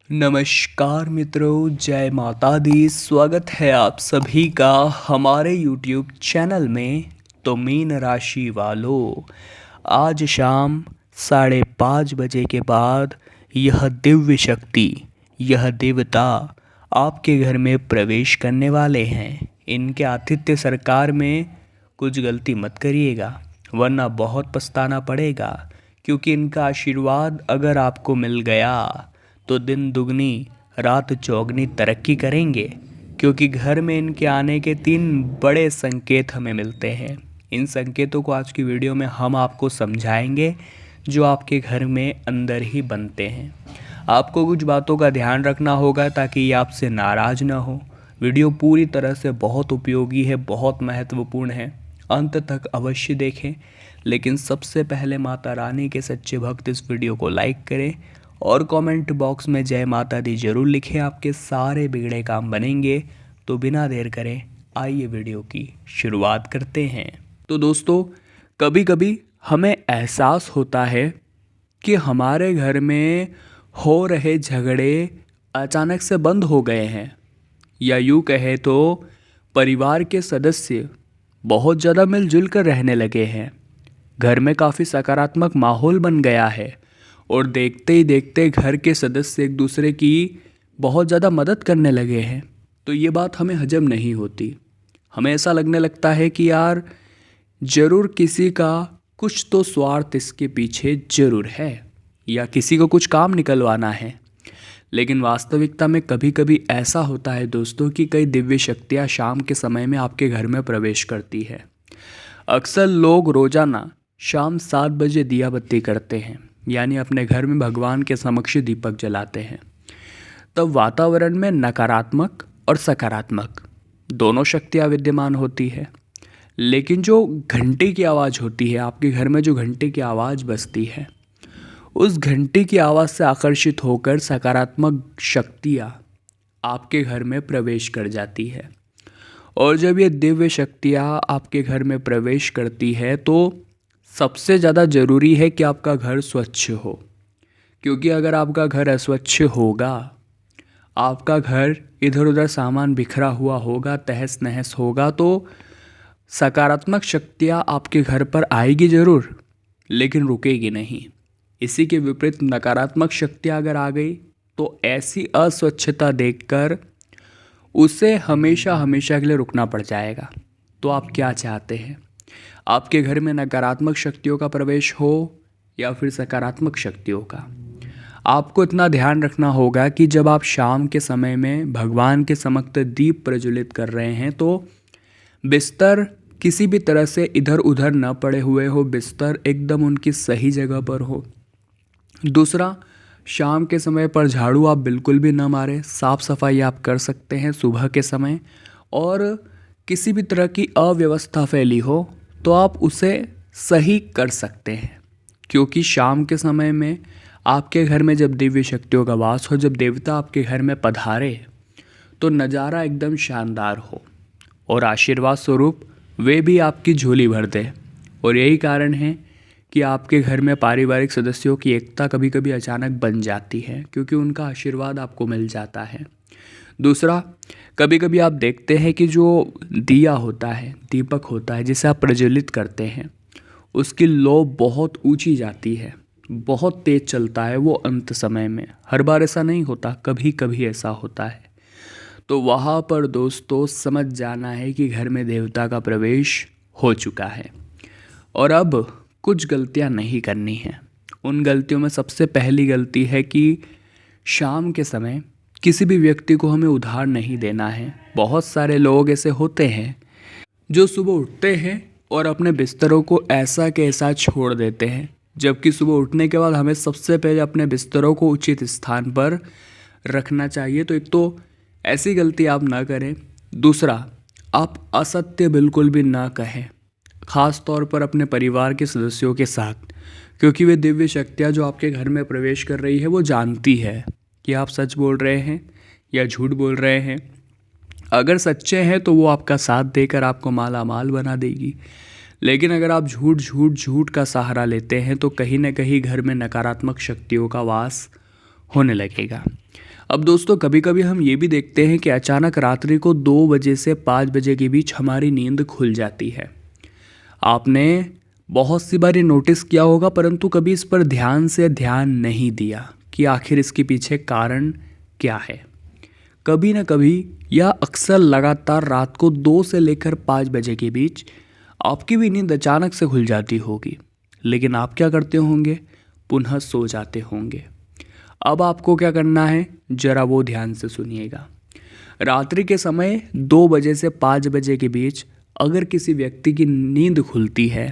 नमस्कार मित्रों, जय माता दी। स्वागत है आप सभी का हमारे YouTube चैनल में। तो मीन राशि वालों, आज शाम 5:30 बजे के बाद यह दिव्य शक्ति, यह देवता आपके घर में प्रवेश करने वाले हैं। इनके आतिथ्य सरकार में कुछ गलती मत करिएगा, वरना बहुत पछताना पड़ेगा। क्योंकि इनका आशीर्वाद अगर आपको मिल गया तो दिन दुगनी रात चौगनी तरक्की करेंगे। क्योंकि घर में इनके आने के 3 बड़े संकेत हमें मिलते हैं। इन संकेतों को आज की वीडियो में हम आपको समझाएंगे, जो आपके घर में अंदर ही बनते हैं। आपको कुछ बातों का ध्यान रखना होगा ताकि ये आपसे नाराज़ ना हो। वीडियो पूरी तरह से बहुत उपयोगी है, बहुत महत्वपूर्ण है, अंत तक अवश्य देखें। लेकिन सबसे पहले माता रानी के सच्चे भक्त इस वीडियो को लाइक करें और कमेंट बॉक्स में जय माता दी जरूर लिखें। आपके सारे बिगड़े काम बनेंगे। तो बिना देर करें आइए वीडियो की शुरुआत करते हैं। तो दोस्तों, कभी कभी हमें एहसास होता है कि हमारे घर में हो रहे झगड़े अचानक से बंद हो गए हैं, या यूँ कहे तो परिवार के सदस्य बहुत ज़्यादा मिलजुल कर रहने लगे हैं। घर में काफ़ी सकारात्मक माहौल बन गया है और देखते ही देखते घर के सदस्य एक दूसरे की बहुत ज़्यादा मदद करने लगे हैं। तो ये बात हमें हजम नहीं होती। हमें ऐसा लगने लगता है कि यार ज़रूर किसी का कुछ तो स्वार्थ इसके पीछे ज़रूर है, या किसी को कुछ काम निकलवाना है। लेकिन वास्तविकता में कभी कभी ऐसा होता है दोस्तों कि कई दिव्य शक्तियाँ शाम के समय में आपके घर में प्रवेश करती है। अक्सर लोग रोज़ाना शाम 7 बजे दिया बत्ती करते हैं, यानी अपने घर में भगवान के समक्ष दीपक जलाते हैं। तब वातावरण में नकारात्मक और सकारात्मक दोनों शक्तियाँ विद्यमान होती है। लेकिन जो घंटी की आवाज़ होती है, आपके घर में जो घंटी की आवाज़ बजती है, उस घंटी की आवाज़ से आकर्षित होकर सकारात्मक शक्तियाँ आपके घर में प्रवेश कर जाती है। और जब ये दिव्य शक्तियाँ आपके घर में प्रवेश करती है तो सबसे ज़्यादा ज़रूरी है कि आपका घर स्वच्छ हो। क्योंकि अगर आपका घर अस्वच्छ होगा, आपका घर इधर उधर सामान बिखरा हुआ होगा, तहस नहस होगा, तो सकारात्मक शक्तियाँ आपके घर पर आएगी ज़रूर, लेकिन रुकेगी नहीं। इसी के विपरीत नकारात्मक शक्तियाँ अगर आ गई तो ऐसी अस्वच्छता देखकर उसे हमेशा हमेशा के लिए रुकना पड़ जाएगा। तो आप क्या चाहते हैं? आपके घर में नकारात्मक शक्तियों का प्रवेश हो या फिर सकारात्मक शक्तियों का? आपको इतना ध्यान रखना होगा कि जब आप शाम के समय में भगवान के समक्ष दीप प्रज्वलित कर रहे हैं तो बिस्तर किसी भी तरह से इधर उधर न पड़े हुए हो, बिस्तर एकदम उनकी सही जगह पर हो। दूसरा, शाम के समय पर झाड़ू आप बिल्कुल भी न मारें। साफ़ सफाई आप कर सकते हैं सुबह के समय। और किसी भी तरह की अव्यवस्था फैली हो तो आप उसे सही कर सकते हैं। क्योंकि शाम के समय में आपके घर में जब दिव्य शक्तियों का वास हो, जब देवता आपके घर में पधारे, तो नज़ारा एकदम शानदार हो और आशीर्वाद स्वरूप वे भी आपकी झोली भर दे। और यही कारण है कि आपके घर में पारिवारिक सदस्यों की एकता कभी कभी अचानक बन जाती है, क्योंकि उनका आशीर्वाद आपको मिल जाता है। दूसरा, कभी कभी आप देखते हैं कि जो दिया होता है, दीपक होता है जिसे आप प्रज्वलित करते हैं, उसकी लौ बहुत ऊंची जाती है, बहुत तेज चलता है वो अंत समय में। हर बार ऐसा नहीं होता, कभी कभी ऐसा होता है। तो वहाँ पर दोस्तों समझ जाना है कि घर में देवता का प्रवेश हो चुका है और अब कुछ गलतियाँ नहीं करनी हैं। उन गलतियों में सबसे पहली गलती है कि शाम के समय किसी भी व्यक्ति को हमें उधार नहीं देना है। बहुत सारे लोग ऐसे होते हैं जो सुबह उठते हैं और अपने बिस्तरों को ऐसा के ऐसा छोड़ देते हैं, जबकि सुबह उठने के बाद हमें सबसे पहले अपने बिस्तरों को उचित स्थान पर रखना चाहिए। तो एक तो ऐसी गलती आप ना करें। दूसरा, आप असत्य बिल्कुल भी ना कहें, ख़ास तौर पर अपने परिवार के सदस्यों के साथ। क्योंकि वे दिव्य शक्तियाँ जो आपके घर में प्रवेश कर रही है वो जानती है कि आप सच बोल रहे हैं या झूठ बोल रहे हैं। अगर सच्चे हैं तो वो आपका साथ देकर आपको माला माल बना देगी। लेकिन अगर आप झूठ का सहारा लेते हैं तो कहीं ना कहीं घर में नकारात्मक शक्तियों का वास होने लगेगा। अब दोस्तों कभी कभी हम ये भी देखते हैं कि अचानक रात्रि को 2 बजे से 5 बजे के बीच हमारी नींद खुल जाती है। आपने बहुत सी बार ये नोटिस किया होगा, परंतु कभी इस पर ध्यान नहीं दिया कि आखिर इसके पीछे कारण क्या है। कभी ना कभी या अक्सर लगातार रात को 2 से लेकर 5 बजे के बीच आपकी भी नींद अचानक से खुल जाती होगी, लेकिन आप क्या करते होंगे? पुनः सो जाते होंगे। अब आपको क्या करना है, जरा वो ध्यान से सुनिएगा। रात्रि के समय 2 बजे से 5 बजे के बीच अगर किसी व्यक्ति की नींद खुलती है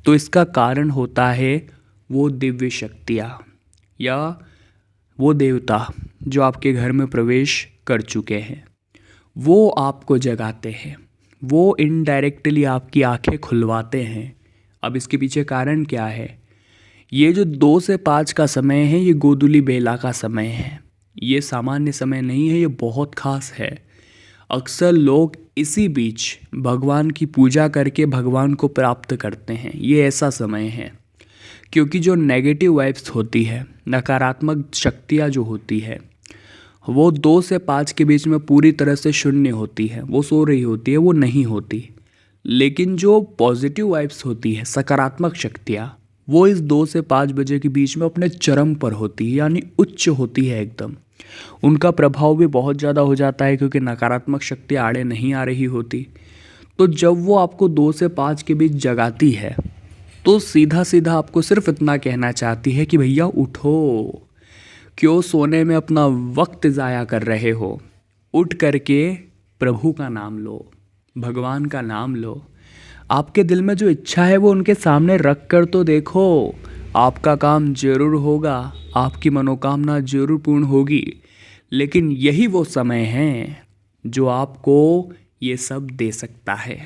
तो इसका कारण होता है वो दिव्य शक्तियाँ या वो देवता जो आपके घर में प्रवेश कर चुके हैं, वो आपको जगाते हैं, वो इनडायरेक्टली आपकी आंखें खुलवाते हैं। अब इसके पीछे कारण क्या है? ये जो 2 से 5 का समय है, ये गोधूली बेला का समय है। ये सामान्य समय नहीं है, ये बहुत खास है। अक्सर लोग इसी बीच भगवान की पूजा करके भगवान को प्राप्त करते हैं। ये ऐसा समय है क्योंकि जो नेगेटिव वाइब्स होती है, नकारात्मक शक्तियाँ जो होती है, वो 2 से 5 के बीच में पूरी तरह से शून्य होती है, वो सो रही होती है, वो नहीं होती। लेकिन जो पॉजिटिव वाइब्स होती है, सकारात्मक शक्तियाँ, वो इस 2 से 5 बजे के बीच में अपने चरम पर होती है, यानी उच्च होती है एकदम। उनका प्रभाव भी बहुत ज़्यादा हो जाता है क्योंकि नकारात्मक शक्ति आड़े नहीं आ रही होती। तो जब वो आपको 2 से 5 के बीच जगाती है तो सीधा सीधा आपको सिर्फ इतना कहना चाहती है कि भैया उठो, क्यों सोने में अपना वक्त ज़ाया कर रहे हो? उठ करके प्रभु का नाम लो, भगवान का नाम लो। आपके दिल में जो इच्छा है वो उनके सामने रख कर तो देखो, आपका काम जरूर होगा, आपकी मनोकामना जरूर पूर्ण होगी। लेकिन यही वो समय है जो आपको ये सब दे सकता है।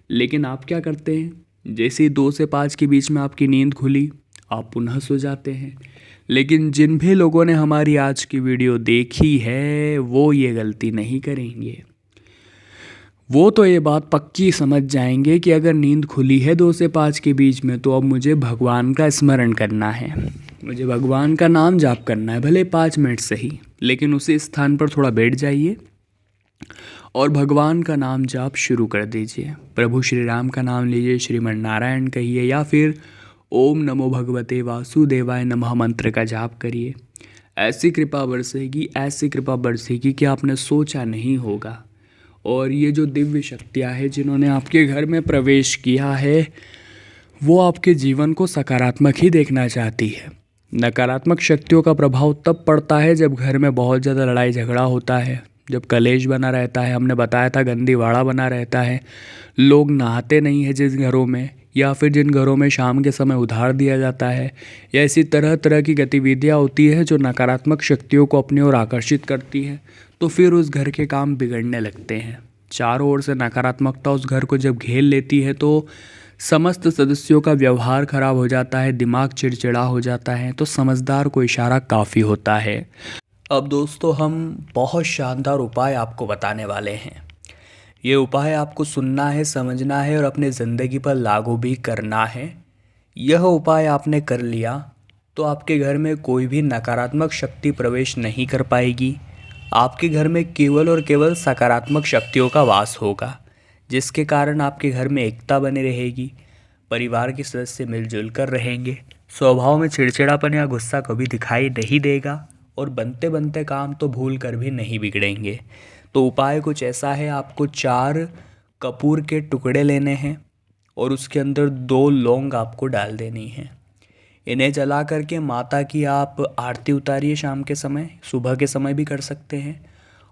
लेकिन आप क्या करते हैं? जैसे ही 2 से 5 के बीच में आपकी नींद खुली, आप पुनः सो जाते हैं। लेकिन जिन भी लोगों ने हमारी आज की वीडियो देखी है वो ये गलती नहीं करेंगे। वो तो ये बात पक्की समझ जाएंगे कि अगर नींद खुली है 2 से 5 के बीच में, तो अब मुझे भगवान का स्मरण करना है, मुझे भगवान का नाम जाप करना है, भले 5 मिनट सही, लेकिन उसी स्थान पर थोड़ा बैठ जाइए और भगवान का नाम जाप शुरू कर दीजिए। प्रभु श्री राम का नाम लीजिए, श्रीमन नारायण कहिए, या फिर ओम नमो भगवते वासुदेवाय नमः मंत्र का जाप करिए। ऐसी कृपा बरसेगी, ऐसी कृपा बरसेगी कि आपने सोचा नहीं होगा। और ये जो दिव्य शक्तियाँ हैं जिन्होंने आपके घर में प्रवेश किया है, वो आपके जीवन को सकारात्मक ही देखना चाहती है। नकारात्मक शक्तियों का प्रभाव तब पड़ता है जब घर में बहुत ज़्यादा लड़ाई झगड़ा होता है, जब कलेश बना रहता है, हमने बताया था गंदी वाड़ा बना रहता है, लोग नहाते नहीं हैं जिस घरों में, या फिर जिन घरों में शाम के समय उधार दिया जाता है, या ऐसी तरह तरह की गतिविधियाँ होती है जो नकारात्मक शक्तियों को अपनी ओर आकर्षित करती है, तो फिर उस घर के काम बिगड़ने लगते हैं। चारों ओर से नकारात्मकता उस घर को जब घेर लेती है तो समस्त सदस्यों का व्यवहार खराब हो जाता है, दिमाग चिड़चिड़ा हो जाता है। तो समझदार को इशारा काफ़ी होता है। अब दोस्तों हम बहुत शानदार उपाय आपको बताने वाले हैं। ये उपाय आपको सुनना है, समझना है और अपने ज़िंदगी पर लागू भी करना है। यह उपाय आपने कर लिया तो आपके घर में कोई भी नकारात्मक शक्ति प्रवेश नहीं कर पाएगी। आपके घर में केवल और केवल सकारात्मक शक्तियों का वास होगा, जिसके कारण आपके घर में एकता बनी रहेगी, परिवार के सदस्य मिलजुल कर रहेंगे, स्वभाव में चिड़चिड़ापन या गुस्सा कभी दिखाई नहीं देगा और बनते बनते काम तो भूल कर भी नहीं बिगड़ेंगे। तो उपाय कुछ ऐसा है, आपको 4 कपूर के टुकड़े लेने हैं और उसके अंदर 2 लौंग आपको डाल देनी है। इन्हें जला करके माता की आप आरती उतारिए शाम के समय, सुबह के समय भी कर सकते हैं।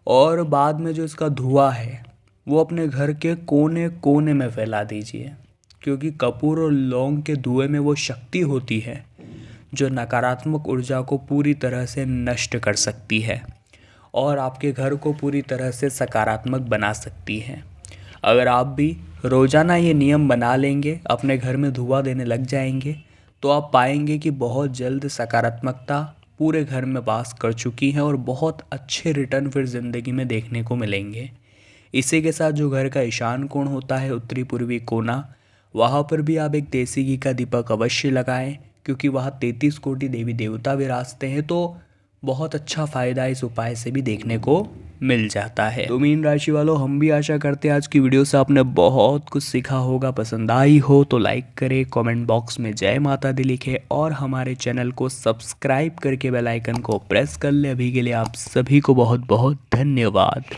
और बाद में जो इसका धुआं है वो अपने घर के कोने कोने में फैला दीजिए, क्योंकि कपूर और लौंग के धुएं में वो शक्ति होती है जो नकारात्मक ऊर्जा को पूरी तरह से नष्ट कर सकती है और आपके घर को पूरी तरह से सकारात्मक बना सकती है। अगर आप भी रोज़ाना ये नियम बना लेंगे, अपने घर में धुआं देने लग जाएंगे, तो आप पाएंगे कि बहुत जल्द सकारात्मकता पूरे घर में वास कर चुकी है और बहुत अच्छे रिटर्न फिर ज़िंदगी में देखने को मिलेंगे। इसी के साथ जो घर का ईशान कोण होता है, उत्तरी पूर्वी कोना, वहाँ पर भी आप एक देसी घी का दीपक अवश्य लगाएं, क्योंकि वहाँ 33 कोटि देवी देवता विराजते हैं। तो बहुत अच्छा फ़ायदा इस उपाय से भी देखने को मिल जाता है। तो मीन राशि वालों, हम भी आशा करते हैं आज की वीडियो से आपने बहुत कुछ सीखा होगा। पसंद आई हो तो लाइक करें, कमेंट बॉक्स में जय माता दी लिखें और हमारे चैनल को सब्सक्राइब करके बेल आइकन को प्रेस कर ले। अभी के लिए आप सभी को बहुत बहुत धन्यवाद।